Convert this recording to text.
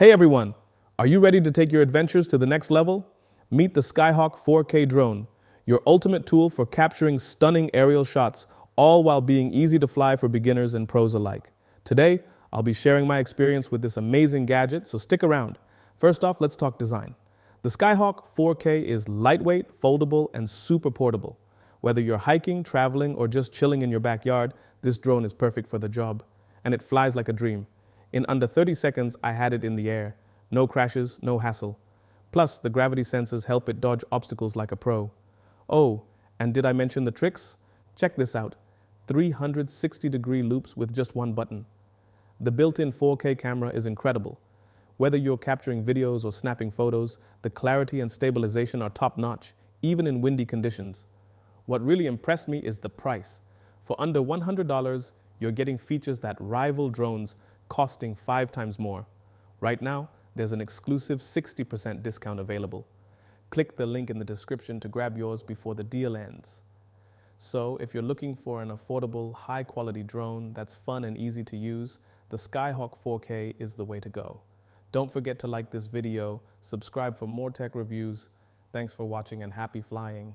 Hey everyone, are you ready to take your adventures to the next level? Meet the Skyhawk 4K drone, your ultimate tool for capturing stunning aerial shots, all while being easy to fly for beginners and pros alike. Today, I'll be sharing my experience with this amazing gadget, so stick around. First off, let's talk design. The Skyhawk 4K is lightweight, foldable, and super portable. Whether you're hiking, traveling, or just chilling in your backyard, this drone is perfect for the job. And it flies like a dream. In under 30 seconds, I had it in the air. No crashes, no hassle. Plus, the gravity sensors help it dodge obstacles like a pro. Oh, and did I mention the tricks? Check this out. 360-degree loops with just one button. The built-in 4K camera is incredible. Whether you're capturing videos or snapping photos, the clarity and stabilization are top-notch, even in windy conditions. What really impressed me is the price. For under $100, you're getting features that rival drones costing 5 times more. Right now, there's an exclusive 60% discount available. Click the link in the description to grab yours before the deal ends. So, if you're looking for an affordable, high-quality drone that's fun and easy to use, the Skyhawk 4K is the way to go. Don't forget to like this video, subscribe for more tech reviews. Thanks for watching and happy flying.